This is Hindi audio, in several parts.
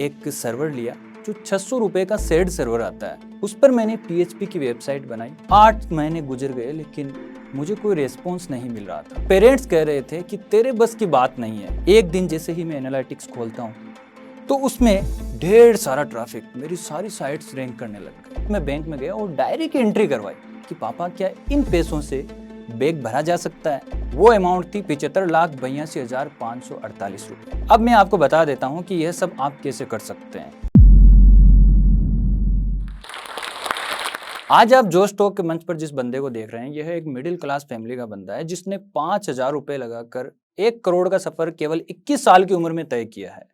एक सर्वर लिया जो 600 रुपए का सेड सर्वर आता है। उस पर मैंने PHP की वेबसाइट बनाई। 8 महीने गुजर गए लेकिन मुझे कोई रेस्पॉन्स नहीं मिल रहा था। पेरेंट्स कह रहे थे कि तेरे बस की बात नहीं है। एक दिन जैसे ही मैं एनालिटिक्स खोलता हूँ तो उसमें ढेर सारा ट्रैफिक, मेरी सारी साइट्स रैंक करने लग गई। मैं बैंक में गया और डायरी की एंट्री करवाई कि पापा क्या इन पैसों से बैग भरा जा सकता है। वो अमाउंट थी 75,82,548 रुपए। अब मैं आपको बता देता हूँ कि यह सब आप कैसे कर सकते हैं। आज आप जो स्टॉक के मंच पर जिस बंदे को देख रहे हैं, यह एक मिडिल क्लास फैमिली का बंदा है जिसने 5,000 रुपए लगाकर 1 करोड़ का सफर केवल 21 साल की उम्र में तय किया है।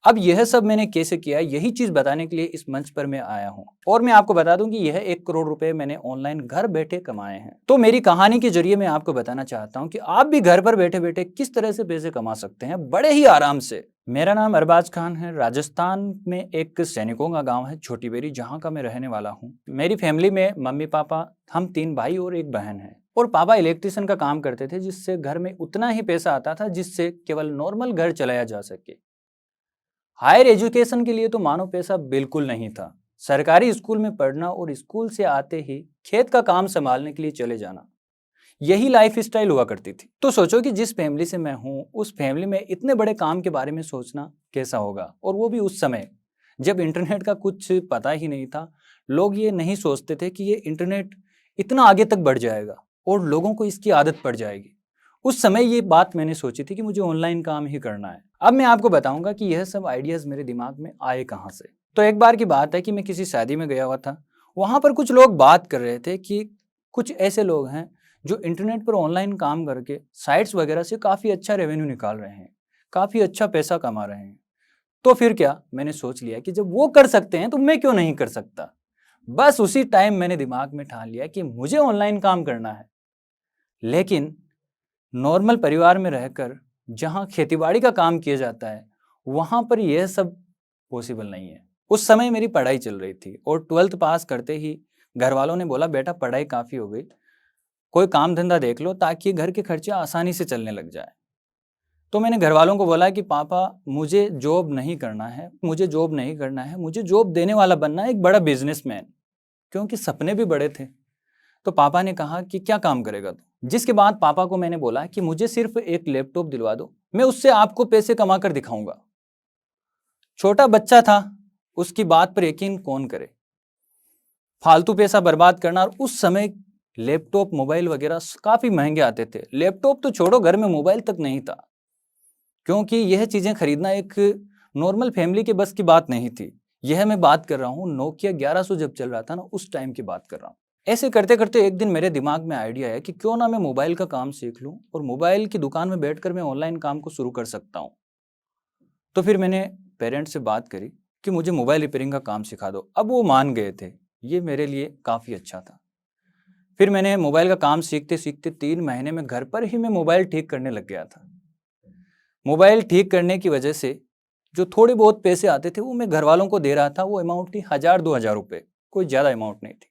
अब यह सब मैंने कैसे किया, यही चीज बताने के लिए इस मंच पर मैं आया हूं। और मैं आपको बता दूं कि यह 1 करोड़ रुपए मैंने ऑनलाइन घर बैठे कमाए हैं। तो मेरी कहानी के जरिए मैं आपको बताना चाहता हूं कि आप भी घर पर बैठे बैठे किस तरह से पैसे कमा सकते हैं बड़े ही आराम से। मेरा नाम अरबाज खान है। राजस्थान में एक सैनिकों का गांव है छोटी बेरी, जहां का मैं रहने वाला हूं। मेरी फैमिली में मम्मी पापा, हम 3 भाई और 1 बहन है। और पापा इलेक्ट्रिशियन का काम करते थे, जिससे घर में उतना ही पैसा आता था जिससे केवल नॉर्मल घर चलाया जा सके। हायर एजुकेशन के लिए तो मानो पैसा बिल्कुल नहीं था। सरकारी स्कूल में पढ़ना और स्कूल से आते ही खेत का काम संभालने के लिए चले जाना, यही लाइफ स्टाइल हुआ करती थी। तो सोचो कि जिस फैमिली से मैं हूं, उस फैमिली में इतने बड़े काम के बारे में सोचना कैसा होगा। और वो भी उस समय जब इंटरनेट का कुछ पता ही नहीं था। लोग ये नहीं सोचते थे कि ये इंटरनेट इतना आगे तक बढ़ जाएगा और लोगों को इसकी आदत पड़ जाएगी। उस समय ये बात मैंने सोची थी कि मुझे ऑनलाइन काम ही करना है। अब मैं आपको बताऊंगा कि यह सब आइडियाज मेरे दिमाग में आए कहां से। तो एक बार की बात है कि मैं किसी शादी में गया हुआ था। वहां पर कुछ लोग बात कर रहे थे कि कुछ ऐसे लोग हैं जो इंटरनेट पर ऑनलाइन काम करके साइट्स वगैरह से काफी अच्छा रेवेन्यू निकाल रहे हैं, काफी अच्छा पैसा कमा रहे हैं। तो फिर क्या, मैंने सोच लिया कि जब वो कर सकते हैं तो मैं क्यों नहीं कर सकता। बस उसी टाइम मैंने दिमाग में ठान लिया कि मुझे ऑनलाइन काम करना है। लेकिन नॉर्मल परिवार में रहकर जहां खेतीबाड़ी का काम किया जाता है, वहां पर यह सब पॉसिबल नहीं है। उस समय मेरी पढ़ाई चल रही थी और 12th पास करते ही घर वालों ने बोला, बेटा पढ़ाई काफी हो गई, कोई काम धंधा देख लो ताकि घर के खर्चे आसानी से चलने लग जाए। तो मैंने घर वालों को बोला कि पापा मुझे जॉब नहीं करना है, मुझे जॉब नहीं करना है, मुझे जॉब देने वाला बनना है, एक बड़ा बिजनेसमैन, क्योंकि सपने भी बड़े थे। तो पापा ने कहा कि क्या काम करेगा तू। जिसके बाद पापा को मैंने बोला कि मुझे सिर्फ एक लैपटॉप दिलवा दो, मैं उससे आपको पैसे कमा कर दिखाऊंगा। छोटा बच्चा था, उसकी बात पर यकीन कौन करे। फालतू पैसा बर्बाद करना। और उस समय लैपटॉप मोबाइल वगैरह काफी महंगे आते थे। लैपटॉप तो छोड़ो, घर में मोबाइल तक नहीं था, क्योंकि यह चीजें खरीदना एक नॉर्मल फैमिली के बस की बात नहीं थी। यह मैं बात कर रहा हूँ नोकिया 1100 जब चल रहा था ना, उस टाइम की बात कर रहा हूँ। ऐसे करते करते एक दिन मेरे दिमाग में आइडिया आया कि क्यों ना मैं मोबाइल का काम सीख लूं और मोबाइल की दुकान में बैठकर मैं ऑनलाइन काम को शुरू कर सकता हूं। तो फिर मैंने पेरेंट्स से बात करी कि मुझे मोबाइल रिपेयरिंग का काम सिखा दो। अब वो मान गए थे, ये मेरे लिए काफ़ी अच्छा था। फिर मैंने मोबाइल का काम सीखते सीखते 3 महीने में घर पर ही मैं मोबाइल ठीक करने लग गया था। मोबाइल ठीक करने की वजह से जो थोड़े बहुत पैसे आते थे वो मैं घर वालों को दे रहा था। वो अमाउंट थी 1,000-2,000 रुपये, कोई ज़्यादा अमाउंट नहीं थी।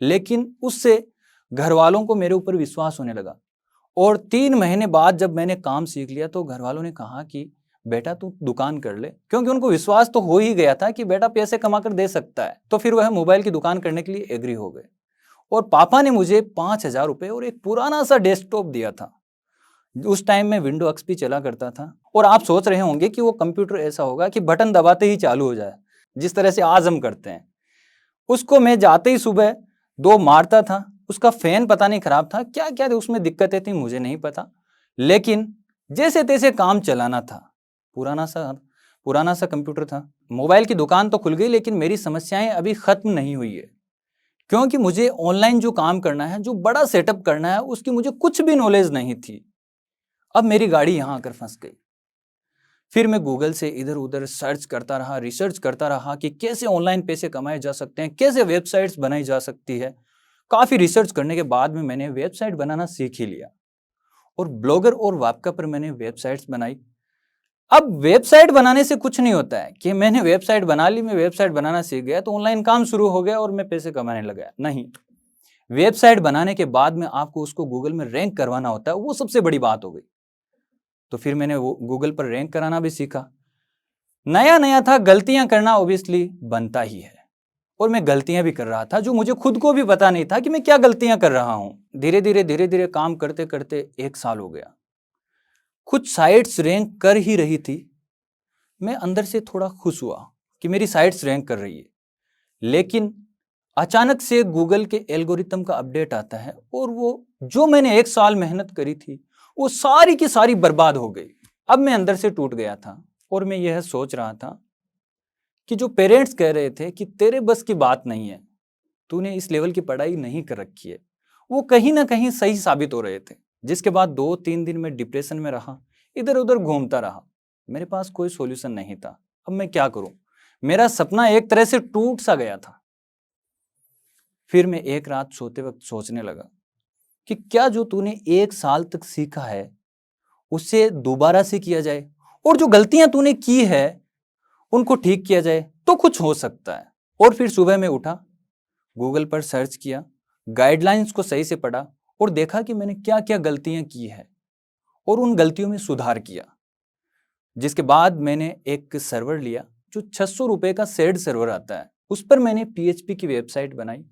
लेकिन उससे घर वालों को मेरे ऊपर विश्वास होने लगा। और 3 महीने बाद जब मैंने काम सीख लिया तो घर वालों ने कहा कि बेटा तू दुकान कर ले, क्योंकि उनको विश्वास तो हो ही गया था कि बेटा पैसे कमा कर दे सकता है। तो फिर वह मोबाइल की दुकान करने के लिए एग्री हो गए। और पापा ने मुझे 5,000 रुपये और एक पुराना सा डेस्कटॉप दिया था। उस टाइम में विंडो एक्सपी चला करता था। और आप सोच रहे होंगे कि वो कंप्यूटर ऐसा होगा कि बटन दबाते ही चालू हो जाए, जिस तरह से आज हम करते हैं। उसको मैं जाते ही सुबह 2 मारता था। उसका फैन पता नहीं खराब था, क्या क्या उसमें दिक्कतें थी मुझे नहीं पता, लेकिन जैसे तैसे काम चलाना था। पुराना सा कंप्यूटर था। मोबाइल की दुकान तो खुल गई, लेकिन मेरी समस्याएं अभी खत्म नहीं हुई है, क्योंकि मुझे ऑनलाइन जो काम करना है, जो बड़ा सेटअप करना है, उसकी मुझे कुछ भी नॉलेज नहीं थी। अब मेरी गाड़ी यहां आकर फंस गई। फिर मैं गूगल से इधर उधर सर्च करता रहा, रिसर्च करता रहा कि कैसे ऑनलाइन पैसे कमाए जा सकते हैं, कैसे वेबसाइट्स बनाई जा सकती है। काफी रिसर्च करने के बाद में मैंने वेबसाइट बनाना सीख ही लिया और ब्लॉगर और वापका पर मैंने वेबसाइट्स बनाई। अब वेबसाइट बनाने से कुछ नहीं होता है कि मैंने वेबसाइट बना ली, मैं वेबसाइट बनाना सीख गया तो ऑनलाइन काम शुरू हो गया और मैं पैसे कमाने लगा। नहीं, वेबसाइट बनाने के बाद में आपको उसको गूगल में रैंक करवाना होता है, वो सबसे बड़ी बात हो गई। तो फिर मैंने वो गूगल पर रैंक कराना भी सीखा। नया नया था, गलतियां करना ऑब्वियसली बनता ही है, और मैं गलतियां भी कर रहा था जो मुझे खुद को भी पता नहीं था कि मैं क्या गलतियां कर रहा हूं। धीरे धीरे काम करते करते 1 साल हो गया। कुछ साइट्स रैंक कर ही रही थी। मैं अंदर से थोड़ा खुश हुआ कि मेरी साइट्स रैंक कर रही है, लेकिन अचानक से गूगल के एल्गोरिथम का अपडेट आता है और वो जो मैंने 1 साल मेहनत करी थी वो सारी की सारी बर्बाद हो गई। अब मैं अंदर से टूट गया था और मैं यह सोच रहा था कि जो पेरेंट्स कह रहे थे कि तेरे बस की बात नहीं है, तूने इस लेवल की पढ़ाई नहीं कर रखी है, वो कहीं ना कहीं सही साबित हो रहे थे। जिसके बाद 2-3 दिन में डिप्रेशन में रहा, इधर उधर घूमता रहा। मेरे पास कोई सॉल्यूशन नहीं था। अब मैं क्या करूं? मेरा सपना एक तरह से टूट सा गया था। फिर मैं एक रात सोते वक्त सोचने लगा कि क्या जो तूने 1 साल तक सीखा है उसे दोबारा से किया जाए, और जो गलतियां तूने की है उनको ठीक किया जाए तो कुछ हो सकता है। और फिर सुबह में उठा, गूगल पर सर्च किया, गाइडलाइंस को सही से पढ़ा और देखा कि मैंने क्या क्या गलतियां की है और उन गलतियों में सुधार किया। जिसके बाद मैंने एक सर्वर लिया जो 600 रुपए का सेड सर्वर आता है, उस पर मैंने पीएचपी की वेबसाइट बनाई।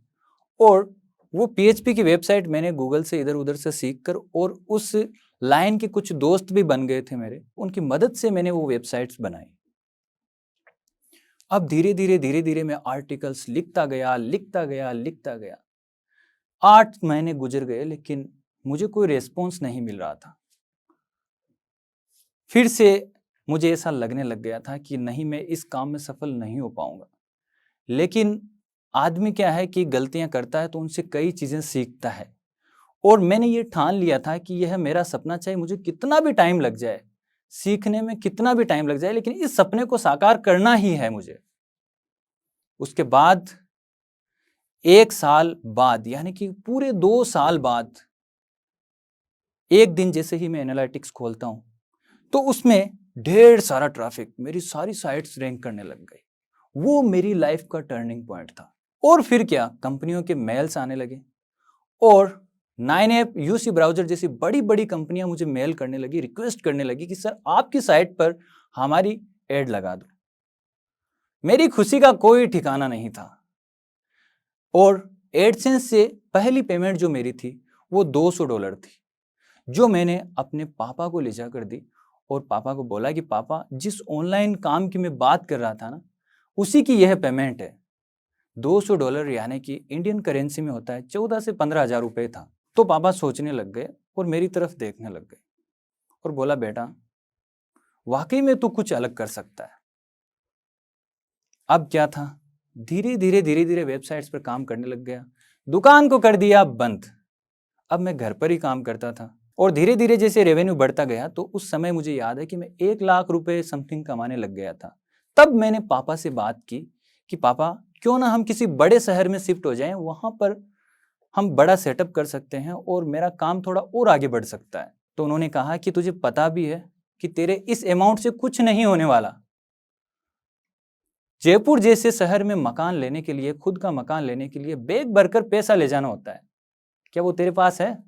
और वो पीएचपी की वेबसाइट मैंने गूगल से इधर उधर से सीख कर, और उस लाइन के कुछ दोस्त भी बन गए थे मेरे, उनकी मदद से मैंने वो वेबसाइट्स बनाई। अब धीरे धीरे मैं आर्टिकल्स लिखता गया लिखता गया लिखता गया। 8 महीने गुजर गए लेकिन मुझे कोई रेस्पॉन्स नहीं मिल रहा था। फिर से मुझे ऐसा लगने लग गया था कि नहीं, मैं इस काम में सफल नहीं हो पाऊंगा। लेकिन आदमी क्या है कि गलतियां करता है तो उनसे कई चीजें सीखता है, और मैंने ये ठान लिया था कि यह मेरा सपना, चाहे मुझे कितना भी टाइम लग जाए, सीखने में कितना भी टाइम लग जाए, लेकिन इस सपने को साकार करना ही है मुझे। उसके बाद 1 साल बाद, यानी कि पूरे 2 साल बाद, एक दिन जैसे ही मैं एनालिटिक्स खोलता हूं तो उसमें ढेर सारा ट्रैफिक, मेरी सारी साइट्स रैंक करने लग गई। वो मेरी लाइफ का टर्निंग पॉइंट था। और फिर क्या, कंपनियों के मेल्स आने लगे, और 9ऐप, यूसी ब्राउजर जैसी बड़ी बड़ी कंपनियां मुझे मेल करने लगी, रिक्वेस्ट करने लगी कि सर आपकी साइट पर हमारी एड लगा दो। मेरी खुशी का कोई ठिकाना नहीं था। और एडसेंस से पहली पेमेंट जो मेरी थी वो $200 थी, जो मैंने अपने पापा को ले जाकर दी, और पापा को बोला कि पापा, जिस ऑनलाइन काम की मैं बात कर रहा था ना, उसी की यह पेमेंट है। $200 यानी कि इंडियन करेंसी में होता है 14 से 15 हजार रुपये था। तो पापा सोचने लग गए और मेरी तरफ देखने लग गए और बोला, बेटा वाकई में तू कुछ अलग कर सकता है। अब क्या था, धीरे धीरे वेबसाइट्स पर काम करने लग गया। दुकान को कर दिया बंद। अब मैं घर पर ही काम करता था, और धीरे धीरे जैसे रेवेन्यू बढ़ता गया तो उस समय मुझे याद है कि मैं 1 लाख रुपए समथिंग कमाने लग गया था। तब मैंने पापा से बात की कि पापा, क्यों ना हम किसी बड़े शहर में शिफ्ट हो जाएं, वहां पर हम बड़ा सेटअप कर सकते हैं और मेरा काम थोड़ा और आगे बढ़ सकता है। तो उन्होंने कहा कि तुझे पता भी है कि तेरे इस अमाउंट से कुछ नहीं होने वाला। जयपुर जैसे शहर में मकान लेने के लिए, खुद का मकान लेने के लिए बैग भरकर पैसा ले जाना होता है, क्या वो तेरे पास है?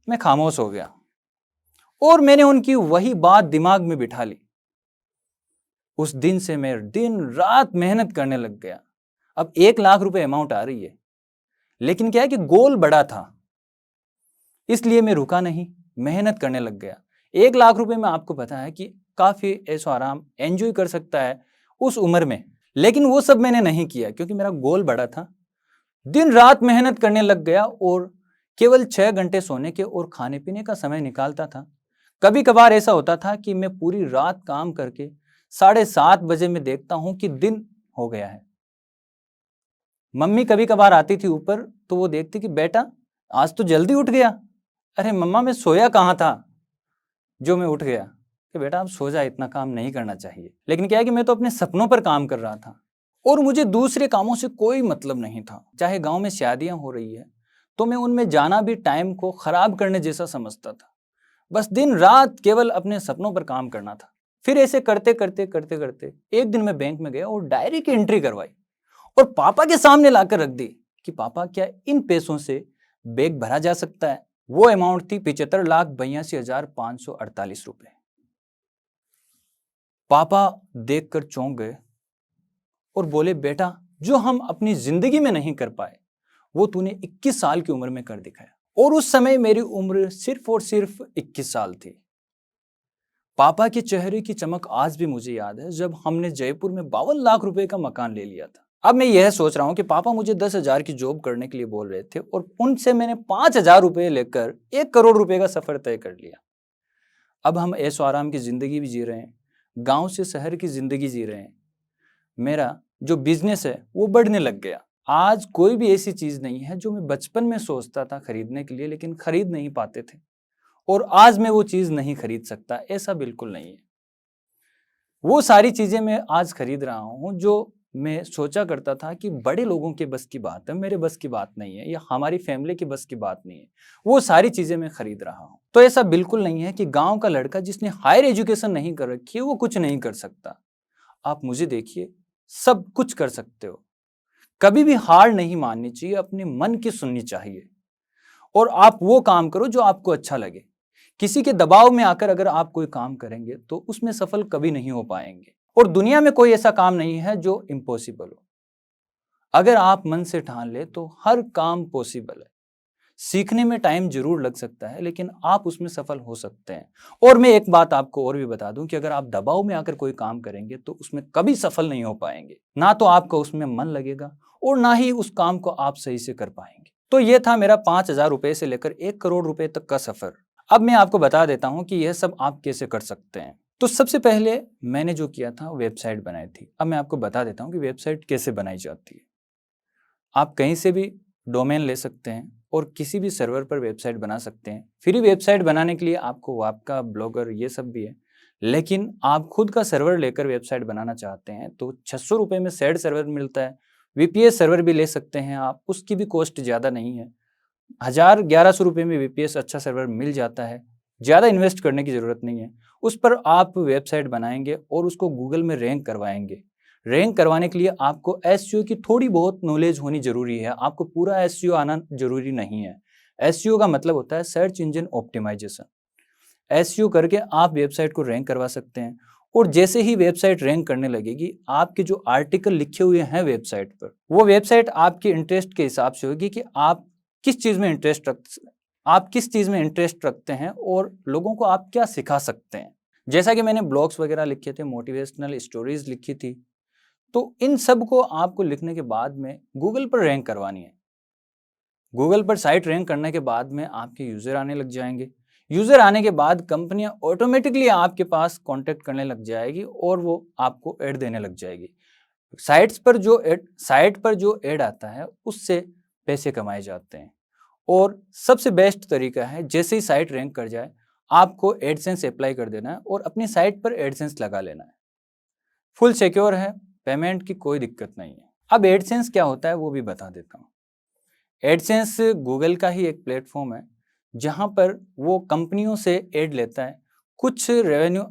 मैं खामोश हो गया, और मैंने उनकी वही बात दिमाग में बिठा ली। उस दिन से मैं दिन रात मेहनत करने लग गया। अब 1 लाख रुपए अमाउंट आ रही है, लेकिन क्या है कि गोल बड़ा था, इसलिए मैं रुका नहीं, मेहनत करने लग गया। 1 लाख रुपए में आपको पता है कि काफी ऐशो आराम एंजॉय कर सकता है उस उम्र में, लेकिन वो सब मैंने नहीं किया क्योंकि मेरा गोल बड़ा था। दिन रात मेहनत करने लग गया, और केवल 6 घंटे सोने के और खाने पीने का समय निकालता था। कभी कभार ऐसा होता था कि मैं पूरी रात काम करके 7:30 बजे में देखता हूं कि दिन हो गया है। मम्मी कभी कभार आती थी ऊपर, तो वो देखती कि बेटा आज तो जल्दी उठ गया। अरे मम्मा, मैं सोया कहाँ था जो मैं उठ गया? कि बेटा आप सो जा, इतना काम नहीं करना चाहिए। लेकिन क्या है कि मैं तो अपने सपनों पर काम कर रहा था, और मुझे दूसरे कामों से कोई मतलब नहीं था। चाहे गांव में शादियां हो रही है तो मैं उनमें जाना भी टाइम को खराब करने जैसा समझता था। बस दिन रात केवल अपने सपनों पर काम करना था। फिर ऐसे करते करते करते करते एक दिन मैं बैंक में गया और डायरी की एंट्री करवाई, और पापा के सामने लाकर रख दी कि पापा, क्या इन पैसों से बैग भरा जा सकता है? वो अमाउंट थी 75,82,548 रुपए। पापा देखकर चौंक गए और बोले, बेटा जो हम अपनी जिंदगी में नहीं कर पाए वो तूने 21 साल की उम्र में कर दिखाया। और उस समय मेरी उम्र सिर्फ और सिर्फ 21 साल थी। पापा के चेहरे की चमक आज भी मुझे याद है जब हमने जयपुर में 52 लाख रुपए का मकान ले लिया था। अब मैं यह सोच रहा हूं कि पापा मुझे 10,000 की जॉब करने के लिए बोल रहे थे और उनसे मैंने 5,000 रुपए लेकर 1 करोड़ रुपए का सफर तय कर लिया। अब हम ऐशो आराम की जिंदगी भी जी रहे हैं, गांव से शहर की जिंदगी जी रहे हैं। मेरा जो बिजनेस है वो बढ़ने लग गया। आज कोई भी ऐसी चीज नहीं है जो मैं बचपन में सोचता था खरीदने के लिए लेकिन खरीद नहीं पाते थे और आज मैं वो चीज नहीं खरीद सकता, ऐसा बिल्कुल नहीं है। वो सारी चीजें मैं आज खरीद रहा हूं जो मैं सोचा करता था कि बड़े लोगों के बस की बात है, मेरे बस की बात नहीं है, या हमारी फैमिली की बस की बात नहीं है, वो सारी चीजें मैं खरीद रहा हूं। तो ऐसा बिल्कुल नहीं है कि गांव का लड़का जिसने हायर एजुकेशन नहीं कर रखी है वो कुछ नहीं कर सकता। आप मुझे देखिए, सब कुछ कर सकते हो। कभी भी हार नहीं माननी चाहिए, अपने मन की सुननी चाहिए और आप वो काम करो जो आपको अच्छा लगे। किसी के दबाव में आकर अगर आप कोई काम करेंगे तो उसमें सफल कभी नहीं हो पाएंगे। और दुनिया में कोई ऐसा काम नहीं है जो इम्पॉसिबल हो। अगर आप मन से ठान ले तो हर काम पॉसिबल है। सीखने में टाइम जरूर लग सकता है लेकिन आप उसमें सफल हो सकते हैं। और मैं एक बात आपको और भी बता दूं कि अगर आप दबाव में आकर कोई काम करेंगे तो उसमें कभी सफल नहीं हो पाएंगे। ना तो आपका उसमें मन लगेगा और ना ही उस काम को आप सही से कर पाएंगे। तो यह था मेरा 5,000 रुपए से लेकर 1 करोड़ रुपए तक का सफर। अब मैं आपको बता देता हूं कि यह सब आप कैसे कर सकते हैं। तो सबसे पहले मैंने जो किया था वेबसाइट बनाई थी। अब मैं आपको बता देता हूं कि वेबसाइट कैसे बनाई जाती है। आप कहीं से भी डोमेन ले सकते हैं और किसी भी सर्वर पर वेबसाइट बना सकते हैं। फ्री वेबसाइट बनाने के लिए आपको आपका ब्लॉगर ये सब भी है, लेकिन आप खुद का सर्वर लेकर वेबसाइट बनाना चाहते हैं तो 600 रुपये में सेड सर्वर मिलता है। वीपीएस सर्वर भी ले सकते हैं आप, उसकी भी कॉस्ट ज़्यादा नहीं है। 1,000-1,100 रुपये में वीपीएस अच्छा सर्वर मिल जाता है। ज़्यादा इन्वेस्ट करने की ज़रूरत नहीं है। उस पर आप वेबसाइट बनाएंगे और उसको गूगल में रैंक करवाएंगे। रैंक करवाने के लिए आपको एसईओ की थोड़ी बहुत नॉलेज होनी जरूरी है। आपको पूरा एसईओ आना जरूरी नहीं है। एसईओ का मतलब होता है सर्च इंजन ऑप्टिमाइजेशन। एसईओ करके आप वेबसाइट को रैंक करवा सकते हैं और जैसे ही वेबसाइट रैंक करने लगेगी, आपके जो आर्टिकल लिखे हुए हैं वेबसाइट पर, वो वेबसाइट आपके इंटरेस्ट के हिसाब से होगी कि आप किस चीज़ में इंटरेस्ट रखते हैं और लोगों को आप क्या सिखा सकते हैं। जैसा कि मैंने ब्लॉग्स वगैरह लिखे थे, मोटिवेशनल स्टोरीज लिखी थी, तो इन सब को आपको लिखने के बाद में गूगल पर रैंक करवानी है। गूगल पर साइट रैंक करने के बाद में आपके यूजर आने लग जाएंगे। यूजर आने के बाद कंपनियां ऑटोमेटिकली आपके पास कांटेक्ट करने लग जाएगी और वो आपको ऐड देने लग जाएगी। साइट पर जो ऐड आता है उससे पैसे कमाए जाते हैं। और सबसे बेस्ट तरीका है, जैसे ही साइट रैंक कर जाए आपको एडसेंस अप्लाई कर देना है और अपनी साइट पर एडसेंस लगा लेना है। फुल सिक्योर है, पेमेंट की कोई दिक्कत नहीं है। अब एडसेंस क्या होता है वो भी बता देता हूँ। एडसेंस गूगल का ही एक प्लेटफॉर्म है जहाँ पर वो कंपनियों से एड लेता है, कुछ रेवेन्यू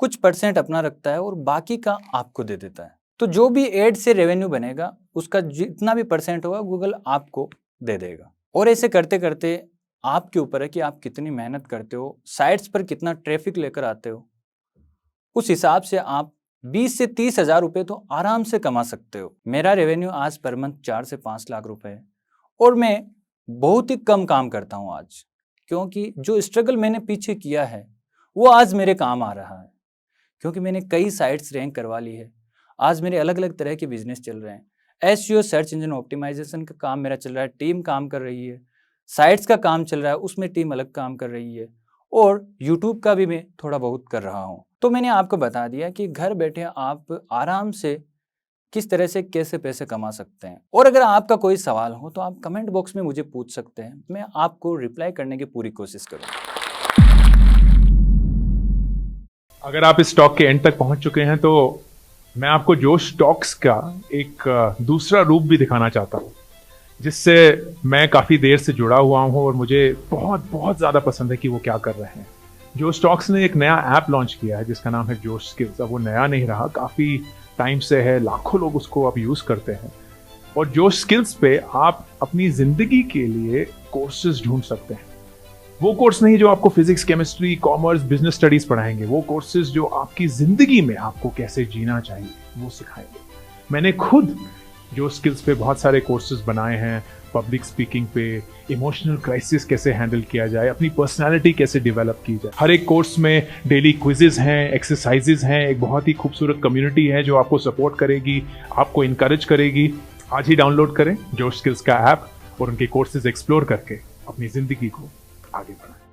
कुछ परसेंट अपना रखता है और बाकी का आपको दे देता है। तो जो भी एड से रेवेन्यू बनेगा उसका जितना भी परसेंट होगा गूगल आपको दे देगा। और ऐसे करते करते आपके ऊपर है कि आप कितनी मेहनत करते हो, साइट्स पर कितना ट्रैफिक लेकर आते हो। उस हिसाब से आप 20 से 30 हजार रुपये तो आराम से कमा सकते हो। मेरा रेवेन्यू आज पर मंथ 4 से 5 लाख रुपए है और मैं बहुत ही कम काम करता हूँ आज, क्योंकि जो स्ट्रगल मैंने पीछे किया है वो आज मेरे काम आ रहा है। क्योंकि मैंने कई साइट्स रैंक करवा ली है। आज मेरे अलग अलग तरह के बिजनेस चल रहे हैं। एसईओ सर्च इंजन ऑप्टिमाइजेशन का काम मेरा चल रहा है, टीम काम कर रही है। साइट्स का काम चल रहा है, उसमें टीम अलग काम कर रही है। और यूट्यूब का भी मैं थोड़ा बहुत कर रहा हूँ। तो मैंने आपको बता दिया कि घर बैठे आप आराम से किस तरह से कैसे पैसे कमा सकते हैं। और अगर आपका कोई सवाल हो तो आप कमेंट बॉक्स में मुझे पूछ सकते हैं, मैं आपको रिप्लाई करने की पूरी कोशिश करूँगा। अगर आप इस टॉक के एंड तक पहुंच चुके हैं तो मैं आपको जोश टॉक्स का एक दूसरा रूप भी दिखाना चाहता हूं, जिससे मैं काफ़ी देर से जुड़ा हुआ हूं और मुझे बहुत बहुत ज़्यादा पसंद है कि वो क्या कर रहे हैं। जोश टॉक्स ने एक नया ऐप लॉन्च किया है जिसका नाम है जोश स्किल्स। अब वो नया नहीं रहा, काफ़ी टाइम से है, लाखों लोग उसको अब यूज़ करते हैं। और जोश स्किल्स पे आप अपनी ज़िंदगी के लिए कोर्सेज ढूंढ सकते हैं। वो कोर्स नहीं जो आपको physics, chemistry, commerce, business studies पढ़ाएंगे, वो कोर्सेज जो आपकी जिंदगी में आपको कैसे जीना चाहिए वो सिखाएंगे। मैंने खुद जो स्किल्स पे बहुत सारे कोर्सेज बनाए हैं, पब्लिक स्पीकिंग पे, इमोशनल क्राइसिस कैसे हैंडल किया जाए, अपनी पर्सनालिटी कैसे डेवलप की जाए। हर एक कोर्स में डेली क्विजेज हैं, एक्सरसाइजेज हैं, एक बहुत ही खूबसूरत कम्युनिटी है जो आपको सपोर्ट करेगी, आपको इनकरेज करेगी। आज ही डाउनलोड करें जोश स्किल्स का ऐप और उनके कोर्सेज एक्सप्लोर करके अपनी जिंदगी को आगे बढ़ाएं।